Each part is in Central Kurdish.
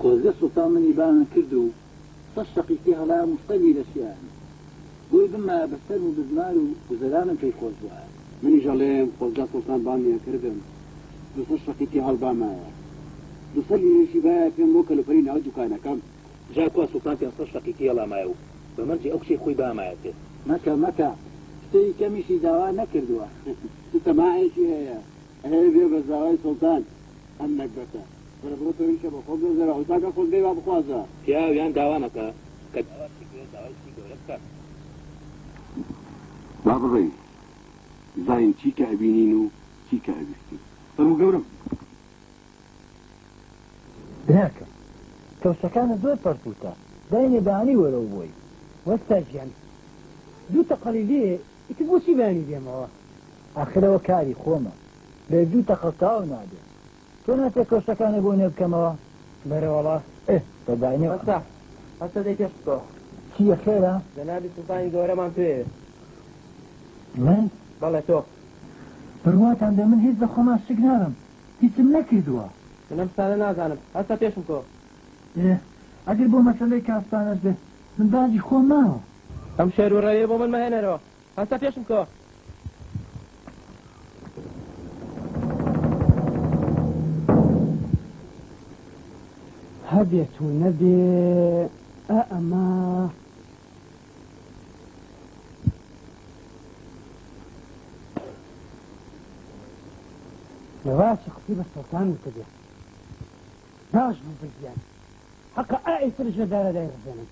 خۆزگە سوڵتان منی بانە کرد و سەد شەقیقی هەڵا مستەوی لەشیان بۆی بما بەسەر و بزمار و گوزەرانم پێی خۆش بووە منی ژەڵێم خۆزگا سوڵتان بامیان کردم 200 شەقیقی هەڵبامایە 200 لیرەشی باە پێم بۆ کەلوپەری ناو دوکانەکەم جا کوا سوڵتان 500 شەقیقی هەڵامایە و بەمەرجی ئەو کشەی خۆی بامایەتێ مەکە شتەی کەمیشی داوا نەکردووە تەماعێکی هەیە هەیە بێ بە زاوای سوڵتان ئەم نەکبەتە بۆ تۆیشە بە خۆ بزەرە ئەوتاکە خۆزگەی وا بخوازە پیاویان داوا مەکە کە با بڕێی زاین چی کە ئەبینین و چی کە ئەبیستین فەرموو گەورم براکە کەوسەکانە زۆر پەرپوتە داینێ بەهانی وەرە و بۆی وەستا ژیان دوو تەقەڵی لێ ئیتر بۆچی بانی دێمەوە ئاخرەوە کاری خۆمە بێ دوو تەقەڵ تاو نادێ تۆ ناتێک کەوسەکانە بۆ نێ بکەمەوە بەرەوەڵا بە داینێ هەستا دەی پێش بکە چیە خێرە جەنابی سوڵتانی گەورەمان پێ من بەڵێ تۆ بڕواتان دە من هیچ بە خۆمان شک نارم هیچم نەکردووە منم سادە نازانم هەستا پێشم کۆ ئەگەر بۆ مەسەلەی کاستانەش بێ من باجی خۆم ماوە ئەم شێر و ڕێیە بۆ من مەهێنەرەوە هەستا پێشم کۆ هەبێت و نەبێ ئەمە لەواشی قسەی بە سەڵتان وتە باش بوو بگیان حەقە ئایترش لەدارە دایڕزێنم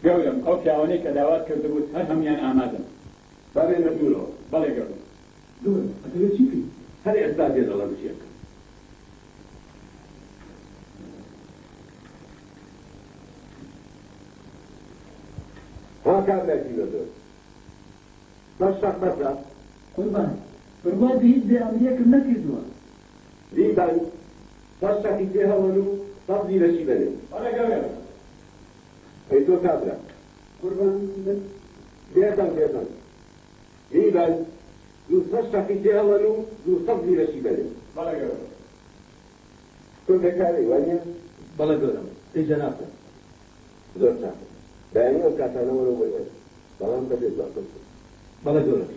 گەورم ئەو پیاوانەی کە داوات کردبوو هەر هەمیان ئامادەن بابێنە دوورەوە بەڵێ گەورم دوور ئەتەوێت چی بکەیت هەر ئێستا بێدەڵە بچێک ها کابراکی بەدۆر بەش شەق بەسە قوربان بڕوات هیچ بێ ئەمریەکم نەکردووە دیبان سەد شەقی پێ هەڵەن و سەد لیرەشی بەرێ بەڵێ گەورم ئەی تۆ کابرا قوربان من بێتان دیبان 200 شەقی پێ هەڵەن و 200 لیرەشی بەرێ بەڵێ گەورم تۆ بێکاری وانیە بەڵێ گەورم ئەی جەنابە زۆر چاک دایانی ئەو کاتانەوەرە وەرە بەڵام بەبێت دواتر بەڵێ گەورم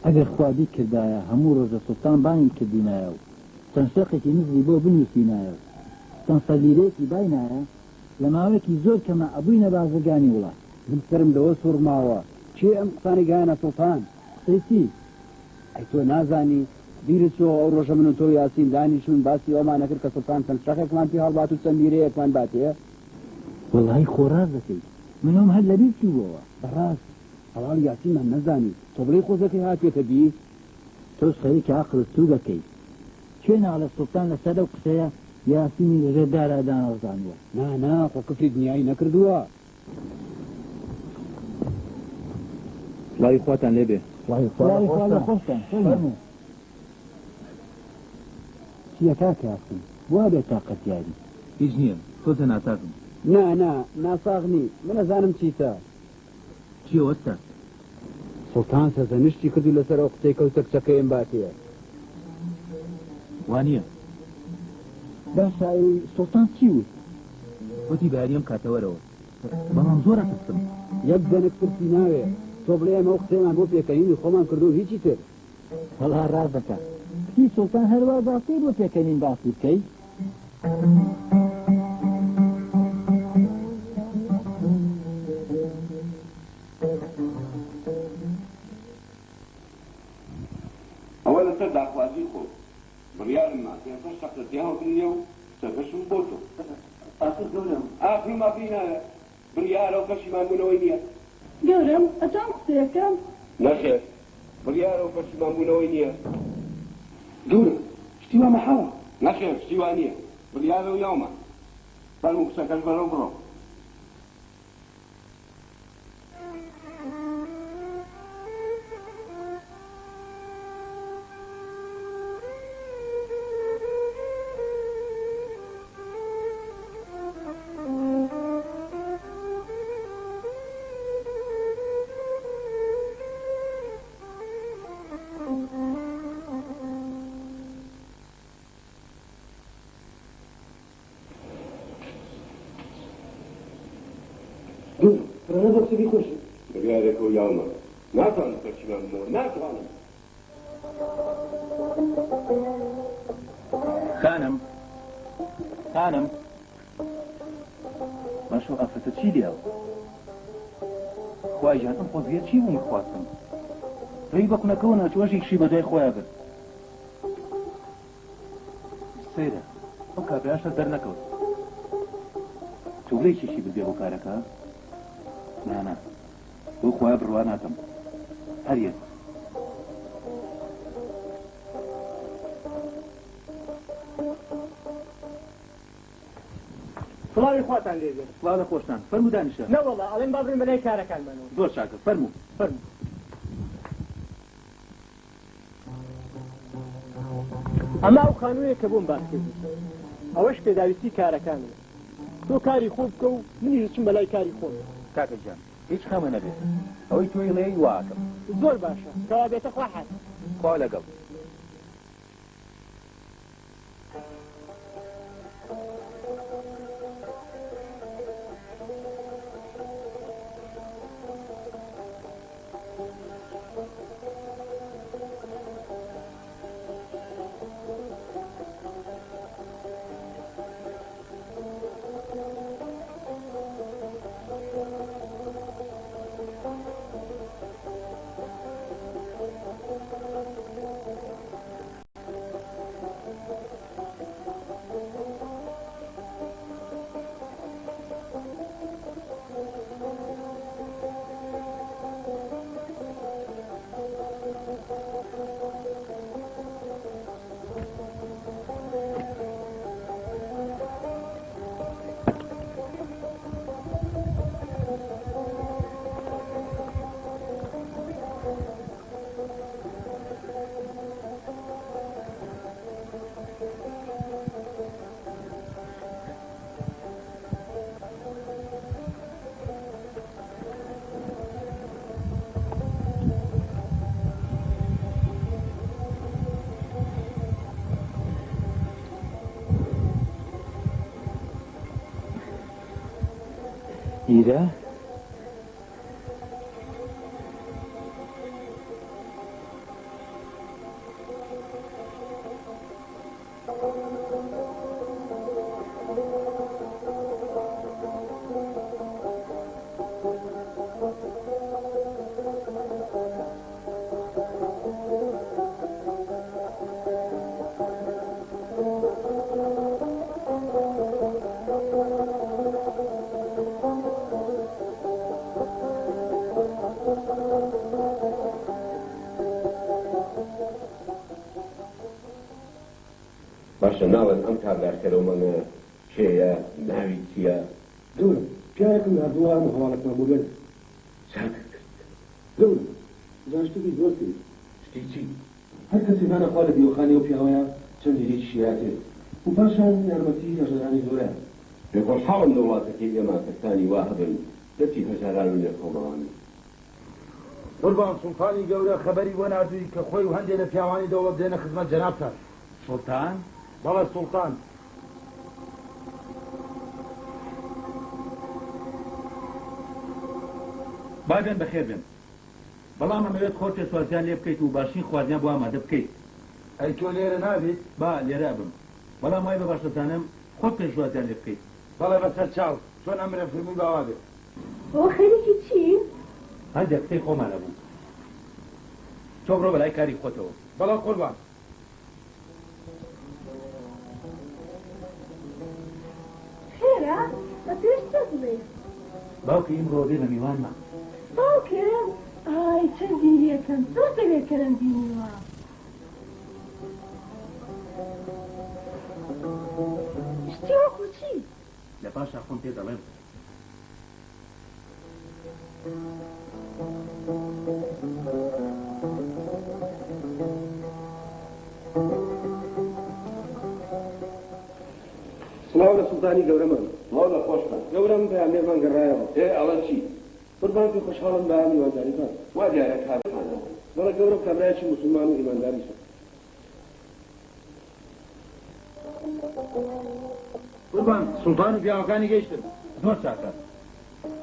ئەگەر خوادی کردایە هەموو ڕۆژە سوڵتان بانیم کردینایە و چەند شەقێکی نزلی بۆ بنووسینایە و چەند سەلیرەیەکی باینایە لە ماوەیەکی زۆر کەمە ئەبووینە بازرگانی وڵات من سرم لەوە سوڕماوە چی ئەم قسانی گایانە سوڵتان قسەی چی ئەی تۆ نازانی بیرت چۆ ئەو ڕۆژە من و تۆ یاسین دانیشون باسی ئەومان نەکرد کە سوڵتان چەند شەقێکمان پێ هەڵبات و چەند لیرەیەکمان باتێ وەڵای خۆراز دەکەیت منۆم هەر لەبیر چی بووەوە بەڕاست هەواڵ یاسینمان نەزانی تۆ بڵێ خۆزەکەی هاتێتە بی تۆ خەریکە عەقڵت تو دەکەیت چێ ناڵە سوڵتان لەسەر ئەو قسەیە یاسینی لەژێر دارادان ڕزانوە نا خۆ کفری دنیایی نەکردووە لای خواتان لێبێ وای خۆشتان چیە کاکە یاسین وا بێ تاقەت یاری هیچ نییە تۆ تە ناتاکم نا ناساغنی من ئەزانم چیتە چیە وەستا سوڵتان سەرزەنشتی کردو لەسەر ئەو قسەی کەوتە کچەکەیم باتەیە وانییە باشە سوڵتان چی وت وتی بەیاریم کاتەوەرەوە بەڵام زۆر ئەتستم یەک دەنێک پرسی ناوێ تۆ بڵێ ئەمە ئەو قسەیمان بۆ پێکەنینی خۆمان کردو هیچی تر هەڵا ڕاز دەکات کتی سوڵتان هەروە باسی بۆ پێکەنین باسی بکەیت ئەوە لەسەر داخوازی خۆ بڕیارم ما 500 شەقت پێ هەڵبنیە و سەرکەشم بۆ تۆ ئاخر گەورم ئاخری مافی نایە بڕیارە و پەشیمان بوونەوەی نییە گەورم ئەتان قسەیەکەم نەخێر بڕیارە و پەشیمان بوونەوەی نییە دوورە شتیوە مەحەوە نەخێر شتیوان نییە بڕیارە و یاومان فەرموو قسەکەش بەرەو بڕۆ فرەنە بۆ کچەکەی خۆشی بڕیارێک و یاومە ناتوانم پەرچیمان بمەوە ناتوانم خانم باشۆ ئافرەتە چی دیاوە خوای جان ئەم خۆزیە چی بوو میخواستم ڕێی بە قونەکەەوە ناچوەشێکشی بەجای خۆیان برد سەیرە ئەو کابراشە دەرنەکەوت چۆلەیەکیشی ببێ بۆ کارەکە نانە بۆ خۆیان بڕوا ناکەم هەر یەک سڵاوی خواتان لێ بێت سڵاو لە خۆشتان فەرموو دانیشە نەوەڵا ئەڵێن با بڕین بەلای کارەکانمانەوە زۆر چاکە فەرموو ئەما ئەو خانوویە کە بۆم باس کردی ئەوەش پێداویستی کارەکانە تۆ کاری خۆ بکە و منیش چم بەلای کاری خۆم کاکە جان هیچ خەمە نەبێت ئەوەی تۆی لێی واکەم زۆر باشە کەوا بێتە خوا حەز خوا لەگەڵ ئیرە باشە ناوەن ئەم کابراکەرەوەمەنە کێیە ناوی چییە گەورە پیاەکەم هەردووە هەموو هەواڵەکمان بۆ بێن چاکە کرد گەورە زانشتێکی زۆر کرد شتی چی هەر کەسێکانە خوا لە دیوەخانەی و پیاوەیە چەند هێرێکی شیعاتێت و پاشان یارمەتی هەژارانی زۆرە پێخۆشحاڵم لە وڵاتەکەی ئێمە کەسانی وا هەبن دەستی هەژاران و نێرخۆمەوانی قوربان سوڵتانی گەورە خەبەری بۆ نردووی کە خۆی و هەندێک لە پیاوانی دەوڵەت دێنە خزمەت جەنابتان سوڵتان بەڵێ سوڵتان با بێن بەخێر بێن بەڵام ئەمەوێت خۆت پێسوازیان لێ بکەیت و باشین خوازیان بۆ ئامادە بکەیت ئەی تۆ لێرە نابێت با لێرە بم بەڵام وای بە باشدەزانم خۆت پێشوازیان لێ بکەیت بەڵێ بەسەر چاو چۆن ئەمرە فرمووی باوا بێت بۆ خەریکی چی؟ هەندێک قسەی خۆمانە بوو تۆ بڕۆ بەلای کاری خۆتەوە بەڵێ قوربان خێرا بە پێش چە بڵێ باوکی ئیمڕۆ دێ لە میوانمە باوکم ئای چەند دیریەکەم زۆر دەوێتکەرم بینیوە شتی وەکو چی؟ لە پاشا خۆم پێ دەڵێم سڵاو لە سوڵتانی گەورەمان سڵاو لە خۆشتان گەورەم پەیامبێرمان گەڕایەوە ئەڵەن چی قوربان پێ خۆشحاڵم بە میوانداریتان وا دیارە کارتانەوە بەڵێ گەورەم کابرایەکی موسڵمان و ئیمانداریشە قوربان سوڵتان و پیاوەکانی گەیشتن زۆر چاکە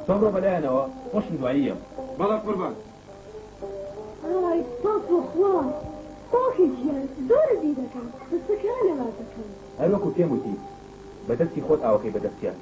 تۆ بەلایەنەوە خۆشم دواییە بەڵە قوربان ئای پاس وخوا باقی گیان زۆرە دی دەکەم دەستەکان لەوا دەکەم هەر وەکو پێم وتی بەدەستی خۆت ئاوەکەی بەدەستیان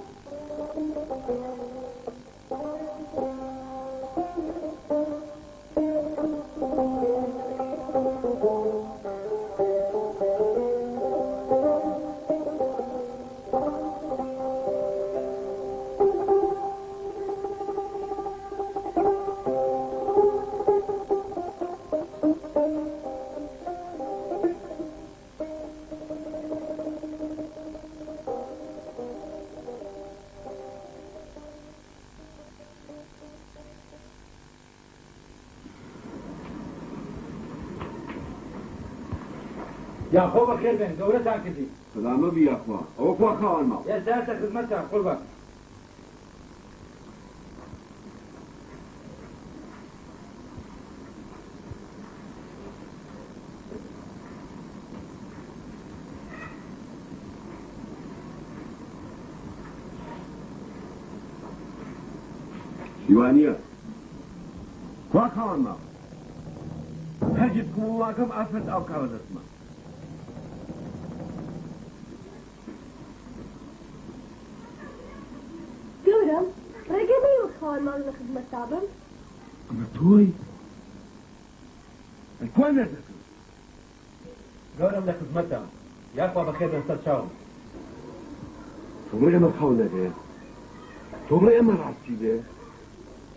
یا خۆ بەخێر بێن گەورەتان کردی سلامە بیاخوا ئەوە خوا خاوان ماوە ئێستاسە خزمەتتان قوربان شیوانیە خوا خاوان ماوە هەرگیز کوڵاکەم ئافرەت ئەو کاوە دەستمە گەورم ڕێگەدەی وەخوان ماڵ لە خزمەتتا بم ئەمە تۆی ئەلکوان نەردەکەم گەورم لە خزمەتە یاخوا بەخێر بێن سەر چاوم تۆ بڵێ ئەمە خاو نەبێ تۆ بڵێ ئەمە ڕاستی بێ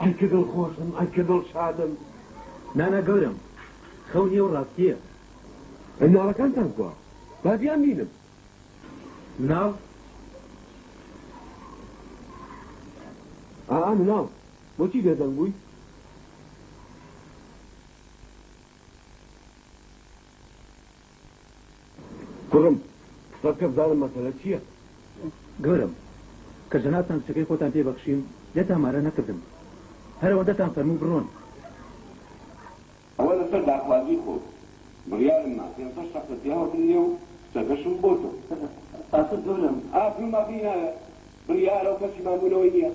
ئەی کە دڵخۆشم ئەی کە دڵ شادم نانە گەورم خەو نییە و ڕاستیە ئەناڵەکانتان کوا با بیان بینم مناڵ مناڵ بۆچی بێدەنگ بووی کوڕم قسە بکە بزانم مەسەلە چییە گەورم کە ژەناتان کچەکەی خۆتان پێبەخشیم لێتان مارە نەکردم هەرەوە دەتان فەرموو بڕۆن ئەوە لەسەر داخوازی خۆ بڕیارم نا 500 شەخصە پیاوەکردنیە و کچەکەشم بۆ تۆ ئاسە گەورم ئافرین مافی نایە بڕیارە و کەسی مامونەوەی نییە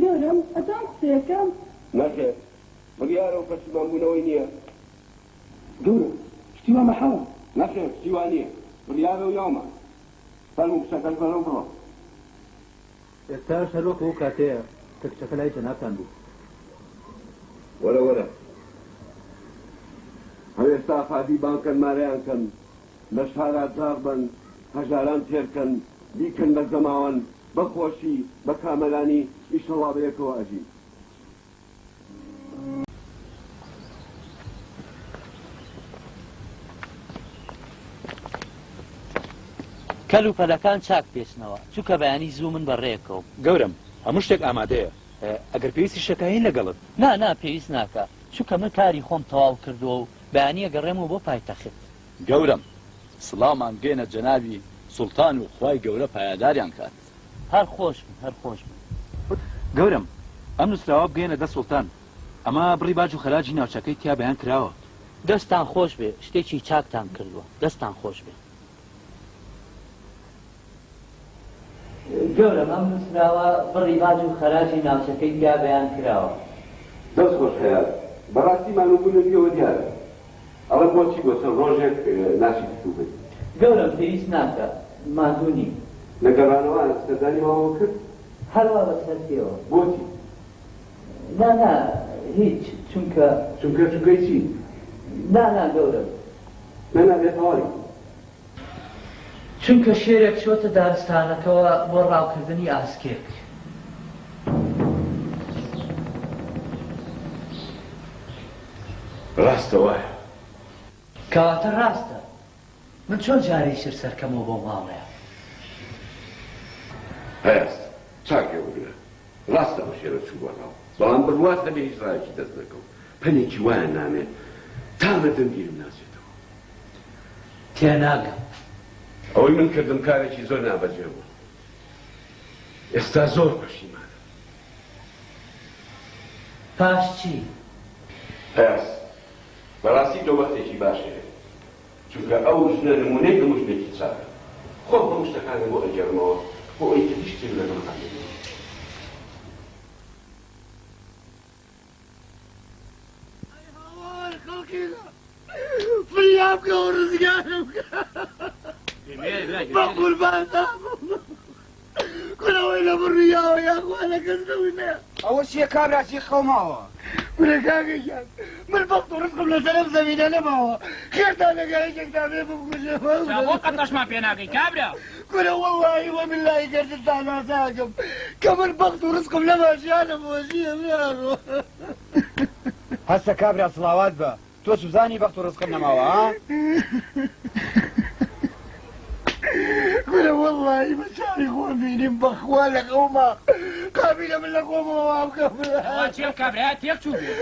گەورم ئەتان قسەیەکەم نەخێر بڕیارە و کەسی مامونەوەی نییە گەورم شتیوا مەحەوە نەخێر شتیوانییە بڕیارە و یاومان فەرموو کچەکەش بەرەو بڕۆ ئێستاش هەر وەکو کاتەیە کە کچەکە لای جەنابتان بوو وەرە وەرە هەوێستا ئافادی بانکەن مارەیان کەن لە شارات داغ بن هەژاران تێرکەن بیکەن بە زەماوەن بەخۆشی بە کامەلانی ئیشەڵا بەیەکەوە ئەژی کەل و پەلەکان چاک پێچنەوە چووکە بەیانی زوو من بەڕێکەوە گەورم هەموو شتێک ئامادەیە ئەگەر پێویستی شەکاین لەگەڵت نا پێویست ناکە چووکە من کاری خۆم تەواو کردووە و بەیانی ئەگەڕێمەوە بۆ پایتەخت گەورم سڵامان گێنە جەنابی سوڵتان و خوای گەورە پایداریان کات هەر خۆش بن گەورم ئەم نووسراوە بگەێنە دە سوڵتان ئەمە بڕی باج و خەراجی ناوچەکەی تیا بەیان کراوە دەستان خۆش بێ شتێکی چاکتان کردووە دەستان خۆش بێ گەورم ئەم نووسراوە بڕی باج و خەراجی ناوچەکەی تیا بەیان کراوە دەست خۆش خەیال بەڕاستی مانوبوونەوە دیارە ئەڵە بۆچی بۆ سەر ڕۆژێک ناشی کتو بێت گەورم پێویست ناکە مادوونی لەگەڕانەوە سەردانی ماوە کرد هەروە بەسەر پێوە بۆچی نا هیچ چونکەی چی نا گەورم نەنا بێتەواڵی چونکە شێرێک چۆتە دارستانەکەەوە بۆ ڕاوکردنی ئاسکێک ڕاستە وایە کەواتە ڕاستە من چۆن جارەی شر سەرکەمەوە بۆ ماڵەیە هەست چاکێ وەگرە ڕاستە ئەو شێرە چوو بەڵاو بەڵام بڕوات نەبێ هیچ ڕایەکی دەست نەکەوت پەنێکی وایە نامێت تامە دەمگیرم ناچێتەوە تێناگەم ئەوەی من کردم کارێکی زۆر نابەجێ بوو ئێستا زۆر پەشیمانم پاش چی هەست بەڕاستی دۆبەختێکی باشەیە چونکە ئەو ژنە نمونەی هەموو شتێکی چاکە خۆم هەموو شتەکانم بۆ ئەگەڕمەوە بۆ ئەوەی کە هیچ شتێک لەگەڵ ناکەم بکە و ڕزگارم بکە بە قوربانتان کورەوەی لە بڕیاوە یاخوا لە کەسەوەی نەیە ئەوە چییە کابراسی خەوماوە کورە کاکەیان من بەخت و ڕزقم لەسەرم زەمینە نەماوە خێرتان لەگایەکێکدا بێ بکوژێمە بۆ قەتەشمان پێ ناکەی کابرا کورە وەڵڵاهی وەبیللای گەردتان ناساکەم کە من بەخت و ڕزقم لە باشیانە بۆشیە میاڕۆ هەستە کابرا سڵاوات بە تۆ سوزانی بەخت و ڕزقم نەماوە ها کورە وەڵڵاهی بەچاری خۆم بینیم بەخوا لە قەوما قابلە من لە خۆمەوە وا بکەم چێ کابرا تێک چوو بێ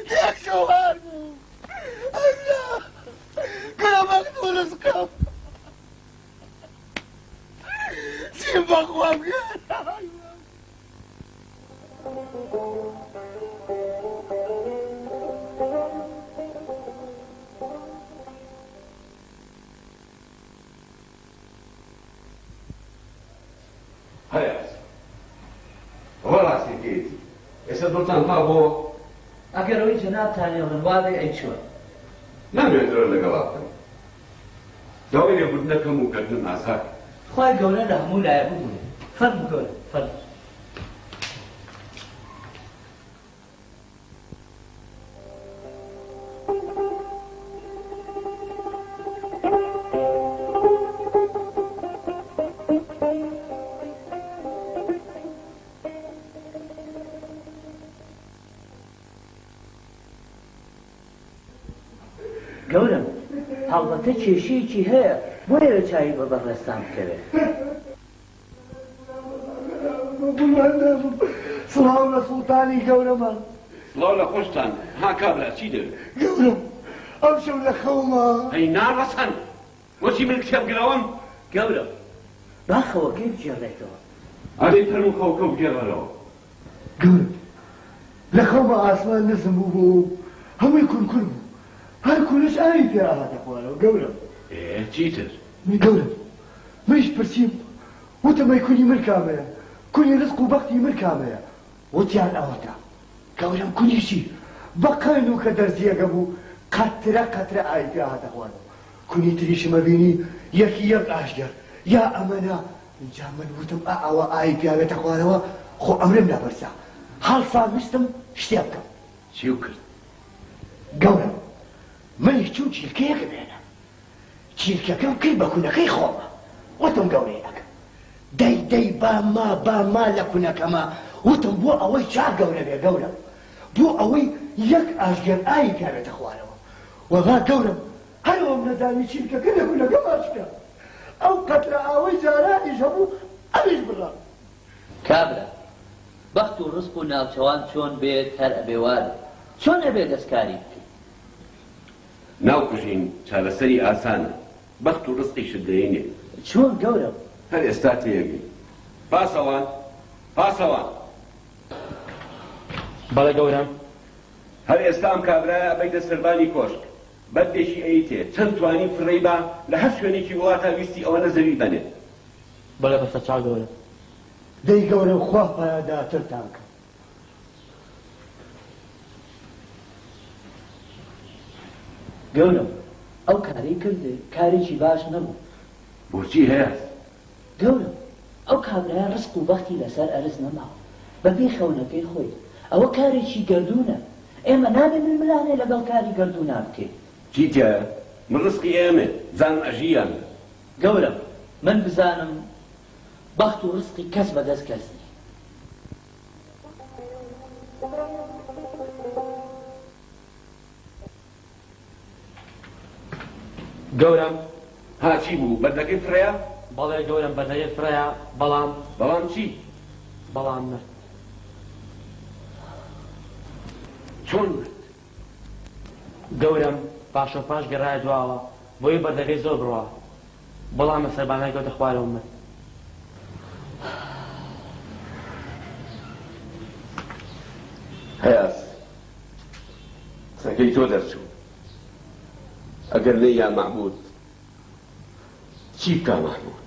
تێک چۆوار بوو کورە بەخت و ڕزقم چیم بەخوا بکە هەیەس ئەوە ڕاستیکەیتی ئێستا دڵتان تا بۆ ئەگەرەوەی جەنابتانێ ڕەنوادەی ئەی چۆن نامێت درۆ لەگەڵا بکەم داوای لێبوردنەکەم و کردن ئاسان خوای گەورە لە هەموو لایە ببوون فەرم گەورە فەرم گەورم هەڵبەتە کێشەیەکی هەیە بۆیە لە چاوی بە بەڕێستان بکەوێت سڵاو لە سوڵتانی گەورەمان سڵاو لە خۆشتان ها کابرا چی دەوێت گەورم ئەم شەو لە خەوما هەی ناڕەسەن وەچی من کتێب گرەوەم گەورە باخەوەکەی بجێڕێتەوە ئەدەی پەرم و خەوکە بگێڕەرەوە گەورم لە خەوما ئاسمان نزم بوو هەمووی کورکور بوو هەر کورش ئاوی پێ ئاهاتە خوارەوە گەورم چیتر گەورم منیش پرسیم وتەمەی کونی من کامەیە کونی ڕزق و بەختی من کامەیە وتیان ئەوەتە گەورم کونیشی بەقەن و کە دەرزیەکە بوو قەترە قەترە ئاوی پێ ئاهاتە خوارەوە کونی تریشمە بینی یەکی یەک ئاشگەر یا ئەمەنا اینجا من وتم ئەوە ئاوی پیاوێتە خوارەوە خۆ ئەمرم لەبەرسا هەڵسان ویستم شتێ بکەم چیو کرد گەورم منیش چوو چیلکەیەک بێنە چیلکەکەم کرد بە کونەکەی خۆمە وتم گەورەیەکە دەی باما لە کونەکەمە وتم بۆ ئەوەی چا گەورە بێ گەورم بۆ ئەوەی یەک ئاشگەر ئاوی پیاوێتە خوارەوە وەڵا گەورم هەروەم نەزانی چیلکەکە لە کونەکە باشکە ئەو قەترە ئاوەی جارانیش هەبوو ئەویش بڕا کابرا بەخت و ڕزق و ناوچەوان چۆن بێت هەر ئەبێوارە چۆن ئەبێ دەستکاری بکەیت ناوکوژین چارەسەری ئاسانە بەخت و ڕزقیشت دەینێ چۆن گەورم هەر ئێستا تێگەی پاسەوان بەڵێ گەورم هەر ئێستا ئەم کابرایە ئەبەیتە سەربانی کۆشک بەردێکی ئەیتێ چەند توانی فڕێی بە لە هەر شوێنێکی وڵاتە ویستی ئەوە نەزەوی بنێت بەڵێ بەستە چاو گەورە دەی گەورم خوا پایداترتان کە گەورم ئەو کاری کردێ کارێکی باش نەبوو بۆچی هەیە گەورم ئەو کابرایە ڕزق و بەختی لەسەر ئەرز نەماوە بەبێ خەونەکەی خۆی ئەوە کارێکی گەردوونە ئێمە نابێ من ملانێ لەگەڵ کاری گەردوونا بکەیت چیتە من ڕزقی ئێمە زانم ئەژیان گەورم من بزانم بەخت و ڕزقی کەس بەدەست کەس نییە گەورم هاچی بوو بەردەکەی فرەیە بەڵێ گەورم بەردەکەی فرەیە بەڵام چی بەڵام مرد چۆن مرد گەورم پاشۆ پاش گەڕایە دواوە بۆی بەردەکەی زۆر بڕوا بەڵامە سەربانای کەوتە خوارەوە مرد هەیاس قسەکەی تۆ دەرچوو ئەگەر لێ یا مەحموود چی بکە مەحموود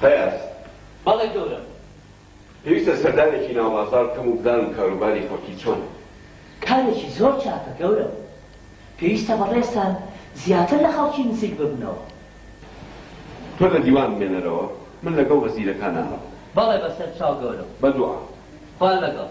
پەیاز بەڵێ گەورم پێویستە سەردانێکی ناوبازار بکەم و بدانم کاروباری خۆکی چۆن کارێکی زۆر چاکە گەورم پێویستە بەڕێستان زیاتر لە خەڵکی نزیک ببنەوە تۆ لە دیوان بمێنەرەوە من لەگەڵ وەزیرەکان نامەوە بەڵێ بەسەر چاو گەورم بەدوعا خوا لەگەڵ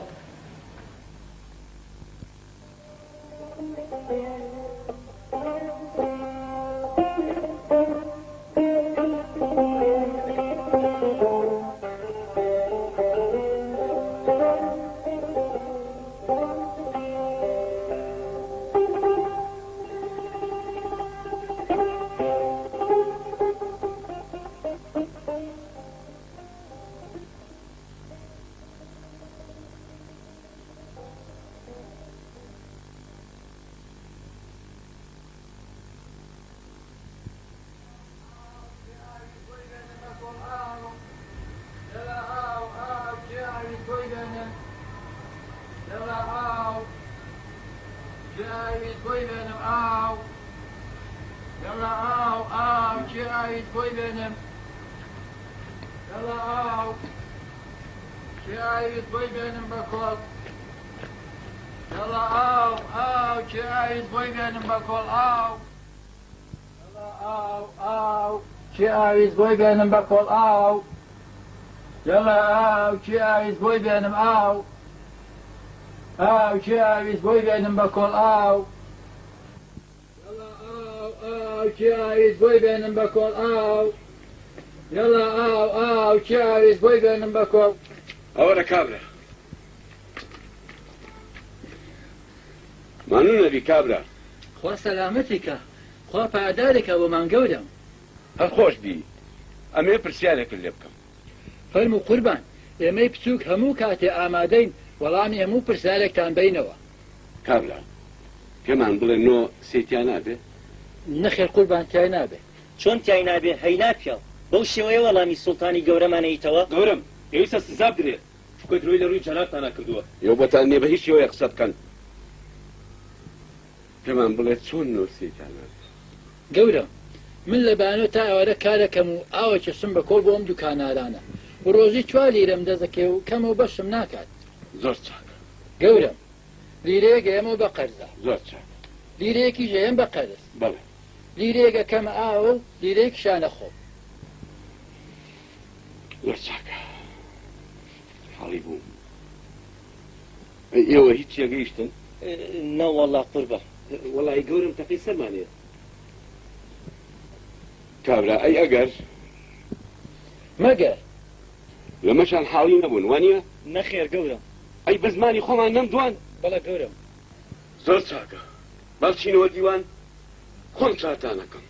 چی ئاویز بۆی بێنم بە کۆڵ ئاو جەڵا ئاو چی ئاویز بۆی بێنم ئاو ئاو چی ئاویز بۆی بێنم بە کۆڵ ئاو جەڵا ئاو ئاو چی ئاویز بۆی بێنم بە کۆڵ ئاو جەڵا ئاو ئاو چی ئاویز بۆی بێنم بە کۆڵ ئەوەرە کابرا مانوو نەبی کابرا خوا سەلامەتیکە خوا پایدارێکە بۆمان گەورم هەر خۆش بی ئەمێ پرسیارێکت لێ بکەم فەرموو قوربان ئێمەی بچووک هەموو کاتێ ئامادەین وەڵامی هەموو پرسیارێکتان بینەوە کابرا پێمان بڵێ نۆ سێتیان نابێ نەخێر قوربان تیای نابێ چۆن تیای نابێ هەینا پیاو بەو شێوەیە وەڵامی سوڵتانی گەورەمانەیتەوە گەورم پێویستە سزا بدرێت چکۆ درۆی لە ڕووی جەنابتانە کردووە ئێوە بۆتان نییە بە هیچ شێوەیە قسە بکەن پێمان بڵێ چۆن نۆ سێتیان نابێ گەورم من لە بانۆ تا ئەوەرە کارەکەم و ئاوەکی سم بە کۆڵ بۆ ئەم دوکانارانە و ڕۆژی 4 لیرەم دەزەکێ و کەم و بەشم ناکات زۆر چاکە گەورم لیرەیەکە ئێمە بە قەرزە زۆر چاکە لیرەیەکی ژەیەم بە قەرز بەڵێ لیرەیەکە کەمە ئاوە و لیرەیەکی شانە خۆ زۆر چاکە حاڵی بووم ئێوە هیچ یەگەیشتن نەوەڵا قوربە وەڵی گەورم تەقی سەرمانێ کابرا ئەی ئەگەر مەگەر لەمەشان حاڵی نەبوون وانە نەخێر گەورم ئەی بە زمانی خۆمان نەمدوان بەڵێ گەورم زۆر چاکە باڵچینەوە دیوان خۆم چاتانەکەم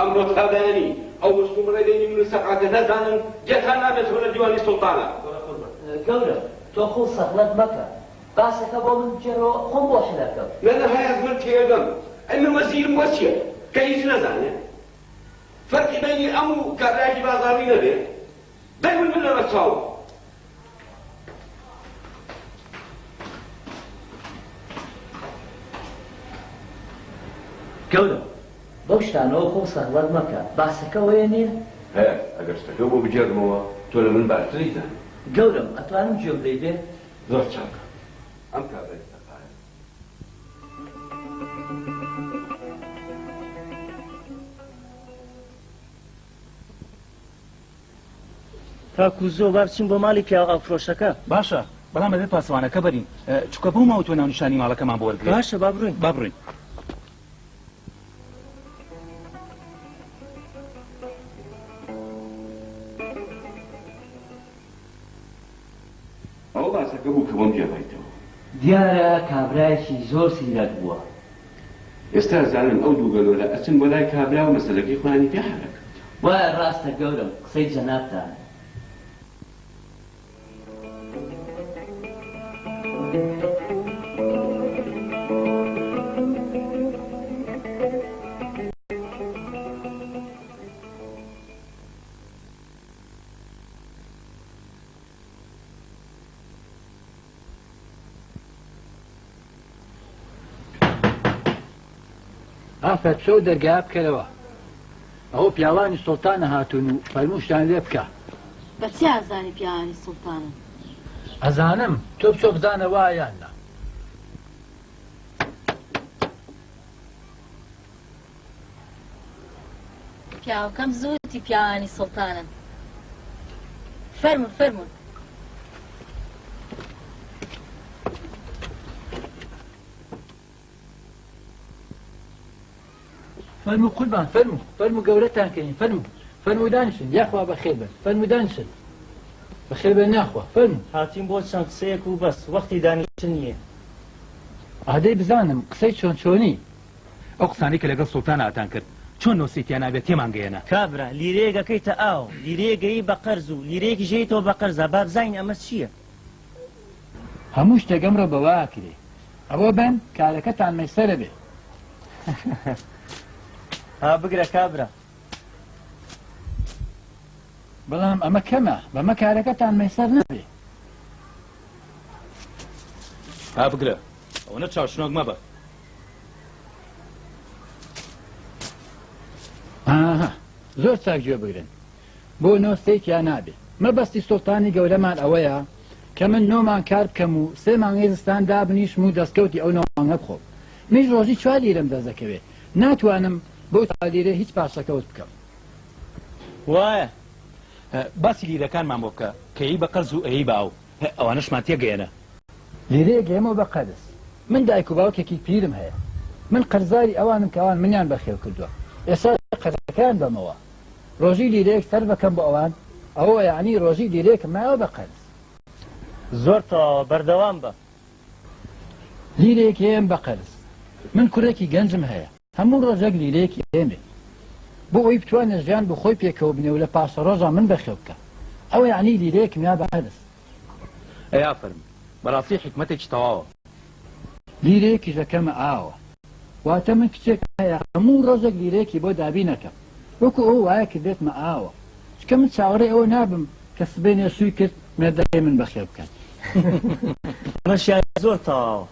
ئەمڕۆ تادانی ئەو وەسومڕێ دەینی من سەقاتە نەزانن جێتان نابێت هۆ لە دیوانی سوڵتانە گەورە تۆ خۆ سەغلەت مەکە باسەکە بۆ من بجێرەوە خۆم بۆ حلەکەم نەنەهایەت من تێگەم ئەمە وەزیرم وەچیە کە هیچ نەزانێ فەرقی بینی ئەم و کابراایکی بازاڕی نەبێ دەیون من لەوە چاو گەورە بەو شتانەوە خۆ سەغلەت مەکە باسەکە وەیە نییە هەیە ئەگەر شتەکە بۆ بجێڕمەوە تۆ لە من باشتری زان گەورم ئەتوانم گوێم لێ بێ زۆر چاکە ئەم کابرای سەقایە تاکو زۆ با بچین بۆ ماڵی پیا ئافرۆشەکە باشە بەڵام بەبێ پاسەوانەکە بەرین چکە بۆ ماوە تۆ ناونیشانی ماڵەکەمان بۆ وەرگێ باشە با بڕۆین با بڕۆین بۆم جێڕایتەوە دیارە کابرایەکی زۆر سیرەت بووە ئێستا زانم ئەو دوو گەلۆلە ئەچن بۆ لای کابرا و مەسەلەکەی خۆیانی پێ حەلەکە وایە ڕاستە گەورم قسەی جەنابتانە ئافەت شەو دەرگا بکەرەوە ئەوە پیاڵانی سوڵتانە هاتوون و فەرمووشتان لێ بکە بەچی ئازانی پیاوانی سوڵتانن ئەزانم تۆ بچۆ بزانە وایان نا پیاوەکەم زووتی پیاوانی سوڵتانن فەرمون فەرمون فەرموو قوربان فەرموو گەورەتان کەین فەرموو دانیشن یاخوا بەخێر بن فەرموو دانیشن بەخێر بن ناخوا فەرموو هاتیم بۆ چەند قسەیەک و بەس وەختی دانیشتن نییە ئادەی بزانم قسەی چۆن چۆنی ئەو قسانی کە لەگەڵ سوڵتان هاتان کرد چۆن نۆسیتیان نابێت تێمان گەیەنە کابرا لیرەیەکەکەیتە ئاو لیرەیەگەی بە قەرز و لیرەیەکی ژێیتەوە بە قەرزە با بزانین ئەمە چییە هەموو شتێگەمڕە بەوا کرێ ئەوە بن کارەکەتان مەسەرە بێ ها بگرە کابرا بەڵام ئەمە کەمە بەمە کارەکەتان مەسەر نەبێ ها بگرە ئەوەنە چاوشنۆک مەبە زۆر چاک گوێ بگرن بۆ نۆستێکیان نابێ مەبەستی سوڵتانی گەورەمان ئەوەیە کە من نۆمان کار بکەم و سێ مانگەی زستان دابنیشم و دەستکەوتی ئەو نۆمانگە بخۆم میش ڕۆژی 4 لیرەم دەزەکەوێت ناتوانم بۆ 4 لیرە هیچ پاشەکەوت بکەم وایە باسی لیرەکانمان بۆ بکە کە هی بە قەرز و ئەی باو ئەوانەشمان تێگەیەنە لیرەیە گەێمەوە بە قەرز من دایک و باوکێکی پیرم هەیە من قەرزاری ئەوانم کە ئەوان منیان بەخێو کردووە ئێستا قەرزەکان بەمەوە ڕۆژی لیرەیەک سەر بەکەم بۆ ئەوان ئەوە یعنی ڕۆژی لیرەیەکم مایەوە بە قەرز زۆر تەواوە بەردەوام بە لیرەیەک هەیەم بە قەرز من کوڕێکی گەنجم هەیە هەموو ڕۆژێک لیرەیەکی هێمێ بۆ ئەوی بتوانە ژیان بخۆی پێکەوە بنێ و لە پاشە ڕۆژە من بەخێو بکە ئەوە یعنی لیرەیەکم یا بە قەرز ئەیا فەرم بەڕاستی حکمەتێکی تەواوە لیرەیەکی ژەکەمە ئاوە واتە من کچێک هەیە هەموو ڕۆژێک لیرەیەکی بۆ دابی نەکەم وەکو ئەو وایە کردێتمە ئاوە چکە من چاوەڕێ ئەوە نابم کە سبێنێ سووی کرد مێردەکەی من بەخێو بکەن ڕەشیان زۆر تەواوە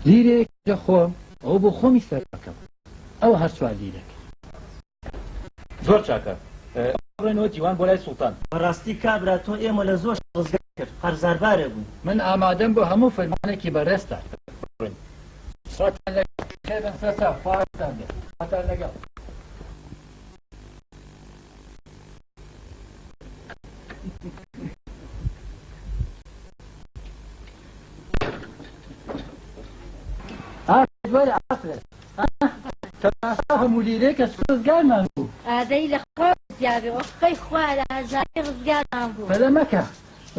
لیرەیەک لە خۆم ئەو بۆ خۆمی سەر بکەم ئەوە هەر 4 لیرەک زۆر چاکە ڕێنەوە دیوان بۆ لای سوڵتان بەڕاستی کابرا تۆ ئێمە لە زۆر ڕزگار کرد هەرزاربارە بوون من ئامادەم بۆ هەموو فەرمانێکی بەڕێستە لەگەڵ هەموو لیرەیەکە ڕزگارمان بوو ئادەی لە خۆ زیابێ وەخەی خوا لە هەژاری ڕزگارمان بوو بەلە مەکە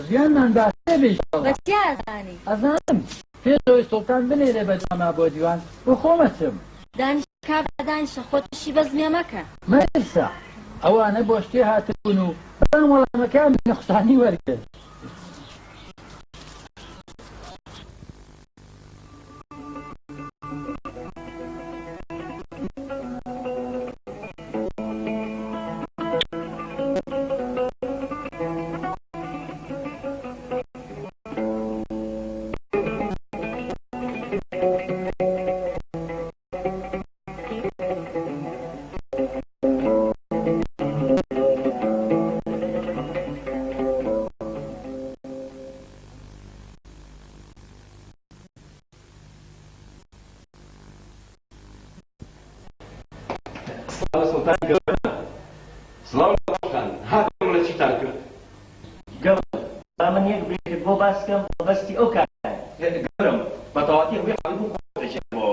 ژیانمان باشێ بێژ بەچی ئازانی ئەزانم پێشەوەی سوڵتان بنێرێ بەجاما بۆ دیوان بۆ خۆمەچم دانیش کابرا دانیشە خۆتشی بەزمێ مەکە مەرسا ئەوانە بۆ شتێ هاتبوون و بەڵام وەڵامەکان نەخشانی وەرگرت سڵاو هاتم لە چیتان کرد گەورە من یەک برێکت بۆ باسکەم بەستی ئەو کار گەورم بەتەواتی هەوی خەڵبوو خۆدەچێتەوە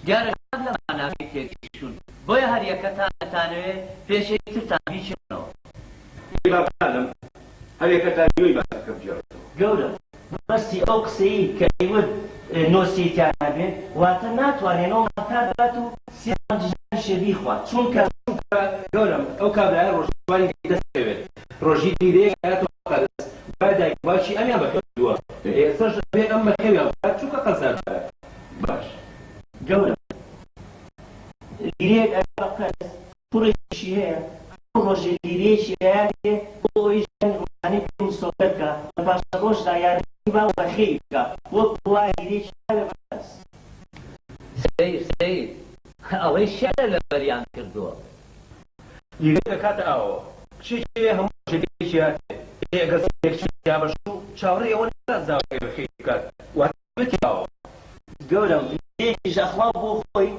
دیارە لەماناکەی تێکیشون بۆیە هەر یەکەتانەتانەوێ پێشەی ترتان بیچێنەوە هەر یەکەتان نوێی باسەکە بجێڕێتەوە گەورە بەستی ئەو قسەی کە ئەیوت نۆسیتیانە بێن واتە ناتوانێنەوە تا بات و سێ شێبی خوات چونکە گەورم ئەو کابرایە ڕۆژواری دەستەوێت ڕۆژی دیرەیەکاتەوە قەدەست بادای باشی ئەمیان بەکردووە ئێستاش بێ ئەم بەکەویان چونکە قەزارە باش گەورم لیرەیەک ئەقەس کوڕێکی هەیە ئەو ڕۆژێ لیرەیەکی هەیە بۆی ڕوانەی پێم سۆکەکە لە پاشە ڕۆژدا یارمەتی با وەخێی بکە وەک وای لیرەیەکی لە بەس سەید ئەوەی شێرە لە بەریان کردووە لیرە دەکاتە ئاوە کچێکی هەموو ژێکی هاتێ ئەگەر سێکچی یابەش و چاوەڕێ ئەوە نازاوەکەی بەخێی بکات واتە بێتی ئاوە گەورم لیرەیەکیش ئەخوا بۆ خۆی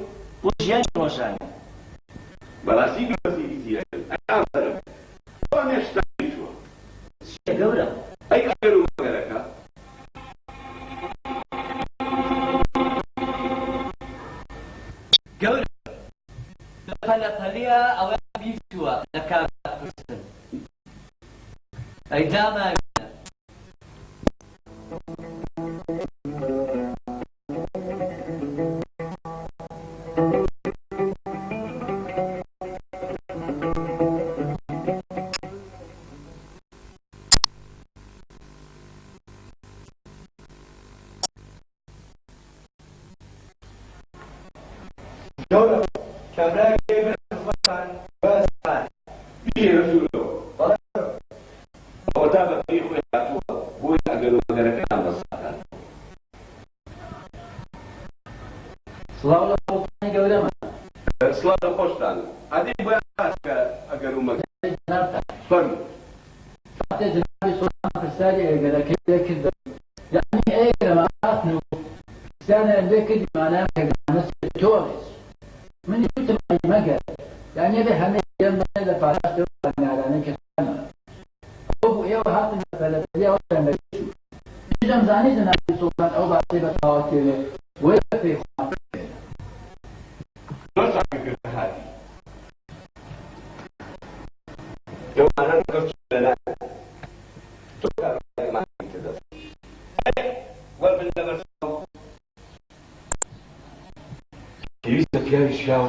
بۆ ژیانی ڕۆژانە بەڕاستی گەورەی زیرە ئامەرم بۆ نێشتانی چووە چێ گەورم ئەی ئەگەر و مەگەرەکە گەورم پەلەپەلەیە ئەوە بیستووە لە کارکردن ئەی داماوێنە گەورم کابرای بێ بەسمان بەسمان بیێ رەسوولەوە ئەوە تا بەپێی خۆی هاتووە بۆی ئەگەر و مەگەرەکەیان بەساکات سڵاو لە خۆتانی گەورەمە سڵاو لە خۆشتان عەدی بۆیان هاتکە ئەگەر و مەگەرەکە فەرموو فاتێ جنابی سڵام پرسیاری ئێگەرەکەی لێکردە یعنی ئێگەرەمە هاتن و پرسیانیان لێکردی مانایان هێگانە تۆڕێس منی وتم مەگەر یعنی بێ هەمێ یەم لە پاراستەوە نارانەی کردانە ئەو بوو ئێوە هاتن لە پەلەپەلیەوە دەنگەشت دیژەم زانی جنابی سڵتان ئەو باسی بە تەواوەتێوێ وەی پێی خوان پێویستە پیاوی شیاو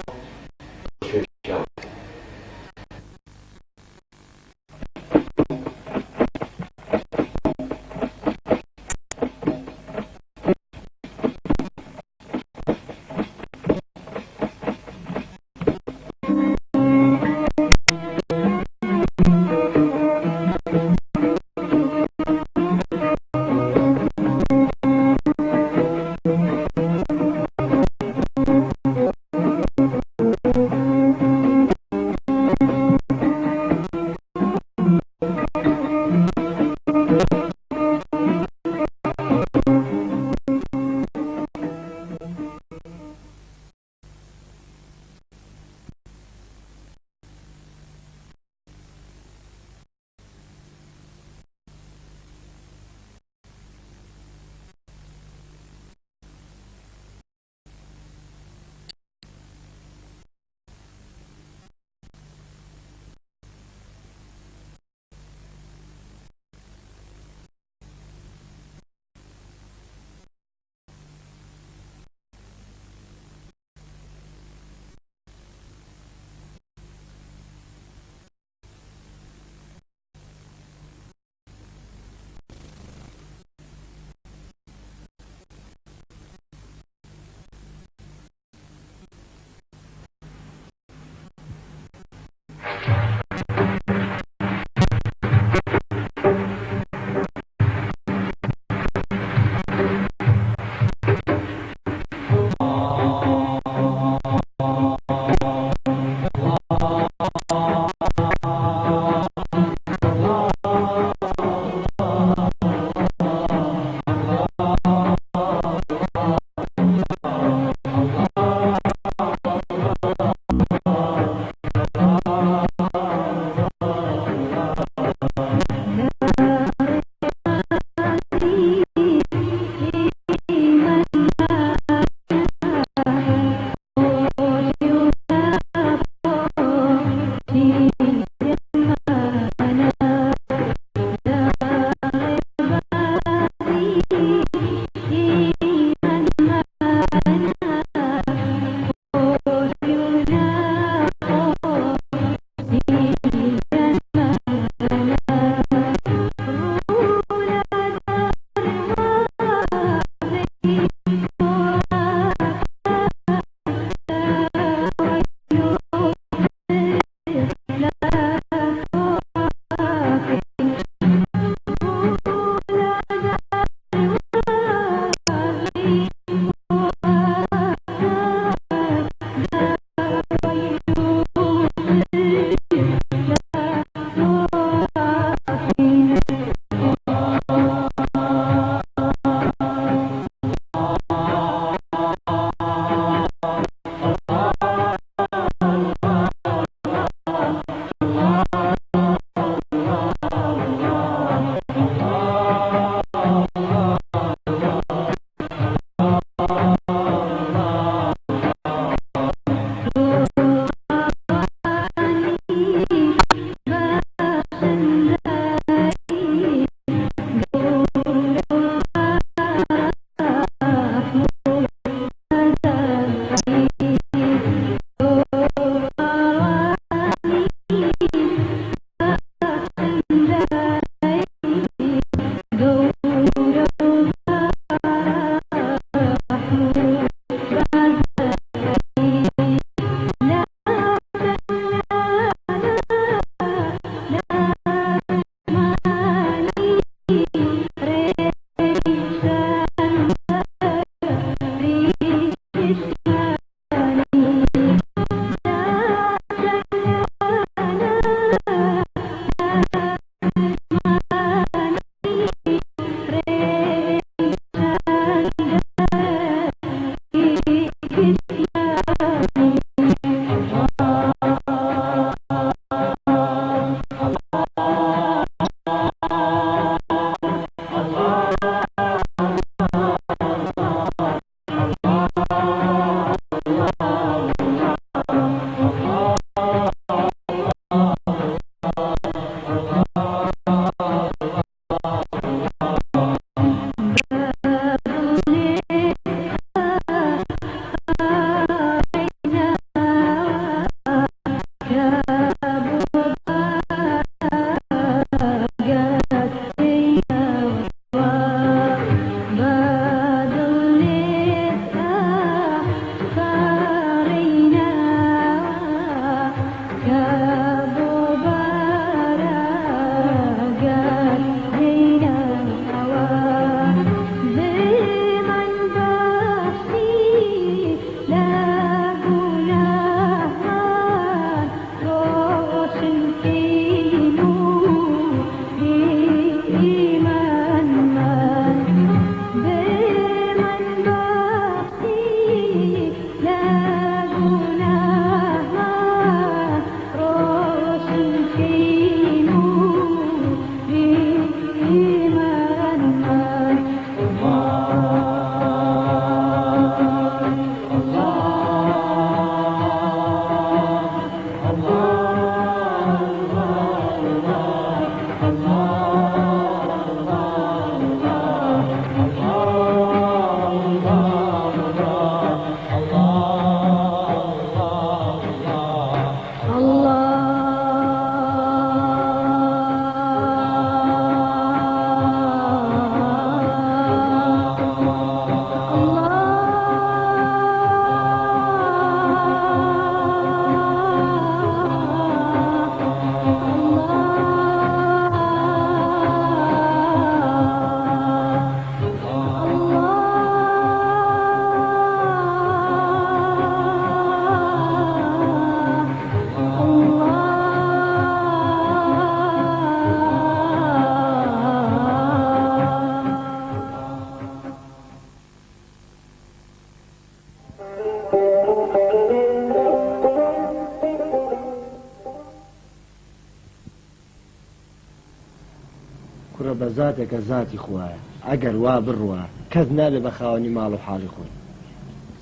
بە زاتێکە زاتی خوایە ئەگەر وا بڕوە کەس نابێ بە خاوەنی ماڵ و حاڵی خۆی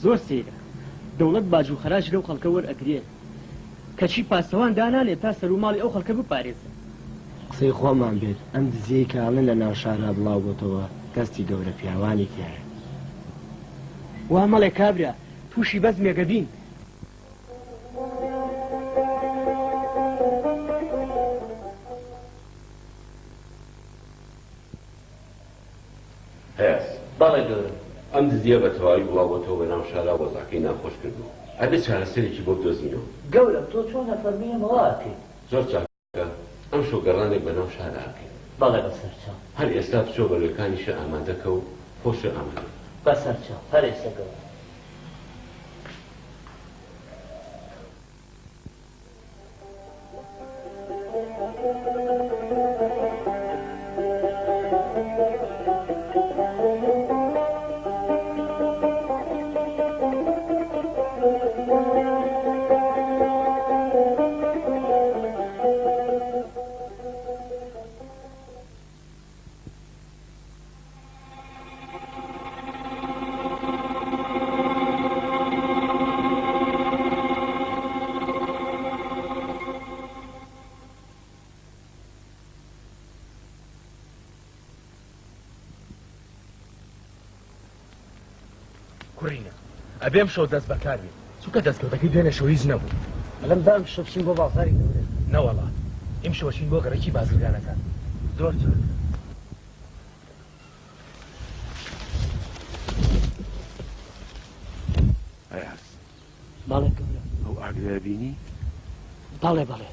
زۆر سێرە دەوڵەت باج و خەراج لەو خەڵکە وەرئەگرێت کەچی پاسەوان دانانێت تا سەر و ماڵی ئەو خەڵکە بپارێزن قسەی خۆمان بێت ئەم دزیەی کاڵن لە ناو شارا بڵاو بۆتەوە دەستی گەورە پیاوانی تایە وا مەڵێ کابرا تووشی بەس مێگەبین هەیەس بەڵێ گەورم ئەم دزیە بە تەواوی بڵاوەتەوە بە ناو شارا وەزاکەی ناخۆش کردو ئەبێ چارەسەرێکی بۆ بدۆزینەوە گەورم تۆ چۆن نەفەرمیەمەوەکەی زۆر چاکە ئەم شۆ گەڕانێک بە ناو شاراکەی بەڵێ بەسەرچاو هەر ئێستا بچۆ بەلوێکانیشە ئامادەکە و خۆشە ئامادە بەسەرچاو هەر ئێستا گەورم کوڕینە ئەبێم شەو دەست بەکار بێت چونکە دەستکەوتەکەی دوێنێ شەو هیچ نەبوو ئەلەم دام شەپشین بۆ باڵتاری دەورێت نەوەڵا ئیم شەوەشین بۆ گەڕێکی بازرگانەکان زۆر چاک هەیەس باڵێ گەورە ئەو ئاگرە بینی باڵێ باڵێ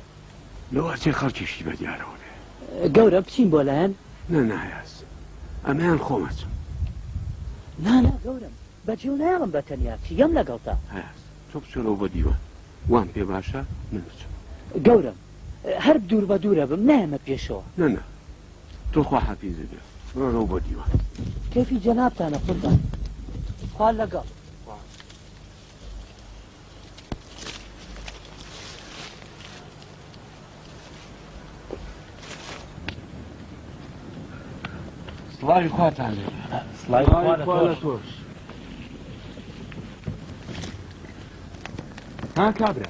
لەوە چێ خەڵکیشی بەدیارەوە بێ گەورە بچین بۆ لایەن نەهیاس ئەمەیان خۆمەچم نانا گەورم بەجێ و نایڵم بە تەنیا چیگەم لەگەڵتا هەیەس تۆ بچۆرەوە بە دیوان وان پێ باشە من بچم گەورم هەر دوور بە دوورە بم نایەمە پێشەوە نەنا تۆ خوا حەفیزە بێ ڕۆرەوە بە دیوان کەفی جەنابتانە قوربان خوا لەگەڵ سڵاوی خواتان لێ سڵاوی خوا لە تۆش ها کابرا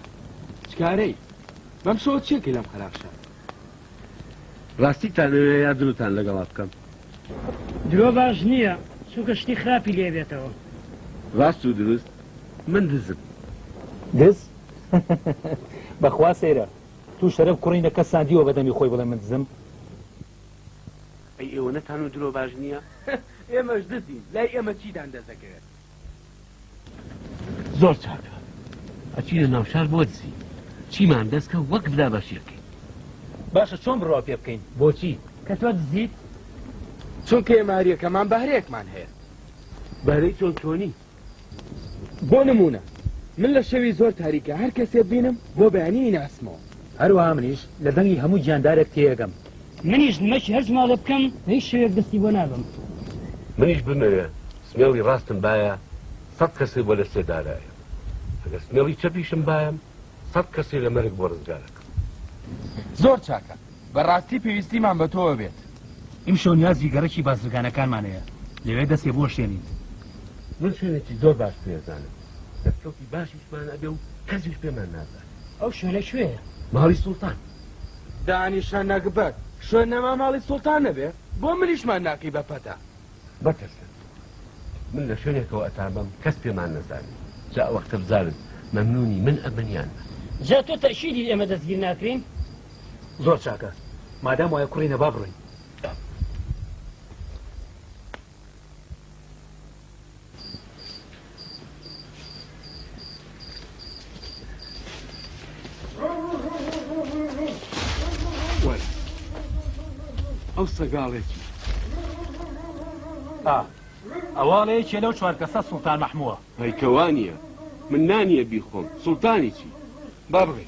چکارەی بەم شەوە چێکی لەم خراپشە ڕاستیتان یا دروتان لەگەڵا بکەم درۆ باش نییە چونکە شتی خراپی لێ بێتەوە ڕاست و دروست من دزم دز بەخوا سەیرە توو شەرەف کوڕینە کەس ساندیوە بەدەمی خۆی بڵێ من دزم ئەی ئێوە نەتان و درۆ باش نییە ئێمەش دزین لای ئێمە چیدان دەزەکەوێت زۆر چاکە ئەچینە ناوشار بۆ دزی چیمان دەستکە وەک بدا بەشیەکەی باشە چۆن بڕوا پێ بکەین بۆچی کە تۆ دزیت چونکە ئێماریەکەمان بەهرەیەکمان هەیە بەهرەی چۆن چۆنی بۆ نمونە من لە شەوی زۆر تاریکە هەر کەسێ بینم بۆ بەیانی ناسمەوە هەروەها منیش لە دەنگی هەموو گیاندارێک تێگەم منیش نمەکی هەرچ ماڵە بکەم هیچ شەوێک دەستی بۆ نابم منیش بمەوێ سمێڵی ڕاستم باە 100 کەسێ بۆ لە سێدارایە ئەگەر سمێڵی چەپیشم بایم 100 کەسێ لە مەرگ بۆ ڕزگارەکە زۆر چاکە بەڕاستی پێویستیمان بە تۆوە بێت ئیم شەو نیازی گەڕێکی بازرگانەکانمانەیە لەوێ دەستێ بۆ شوێنین من شوێنێکی زۆر باش پێزانم دەستکەوتی باشیشمان ئەبێ و کەسیش پێمان نازان ئەو شوێنە کوێیە ماڵی سوڵتان دانیشان نەگبەت شوێن نەما ماڵی سوڵتان نەبێ بۆ منیشمان ناکەی بەپەتا بەتەسە من لە شوێنێکەوە ئەتابم کەس پێمان نەزانێت جا وەختە بزانن مەمنونی من ئەمەنیان جا تۆ تەشیدی ئێمە دەستگیر ناکرین زۆر چاکە مادام وایە کوڕینە با بڕۆین ئەو سەگاڵێکی ئەواڵەیەکێ لەو 4 کەسە سوڵتان مەحمووە هەیکەوانیە من نانیە بیخۆم سوڵتانی چی با بڕێ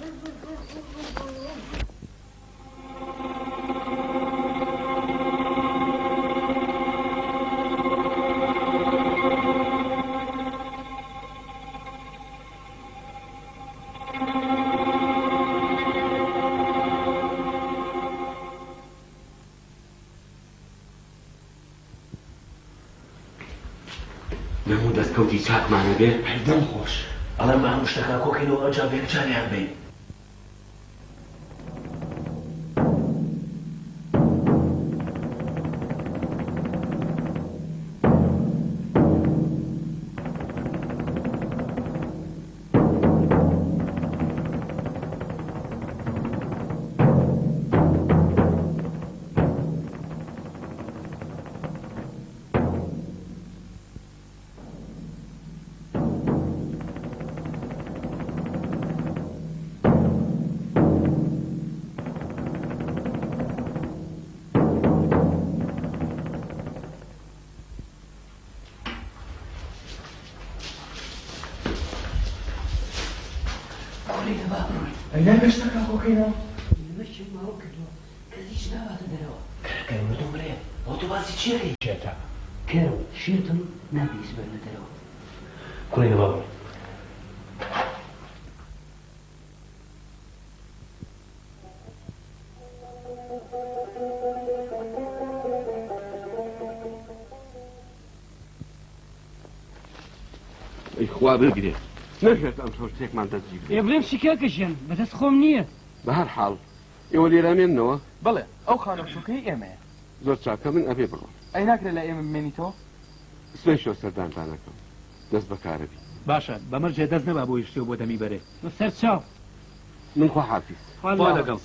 نەموو دەستکەوتی چاکمانە بێ دڵ خۆش ئەڵێ هەموو شتەکە کۆکەینەوە ئەوجا بێکجاریان بین ئەینا هێشتاکە کۆکەینەوە لەمەشی ماوە کردووە کەسیش ناواتە دەرەوە کەرەکەی مردوم بڵێ ئەو تۆ باسی چیەکەی شێتە کێرە شێتم نابیست بەرنە دەرەوە کوڕێنە باوەڕ ئەی خوا بگرێ نەکرێت ئەم تۆ شتێکمان دەستگیر بێت ێ بڵێم شیکاکەشیان بەدەست خۆم نییە بە هەر حاڵ ئێوە لێرامێننەوە بەڵێ ئەو خانە بچووکەی ئێمەیە زۆر چاکە من ئەبێ بڕۆم ئەی ناکرێت لە ئێمە بمێنیتەوە سبەی شۆ سەردانتانەکەم دەست بەکارەبی باشە بەمەرجێ دەست نەبا بۆ شتێ بۆ دەمی بەرێ سەر چاو من خوا حافیز خوا لەگەڵ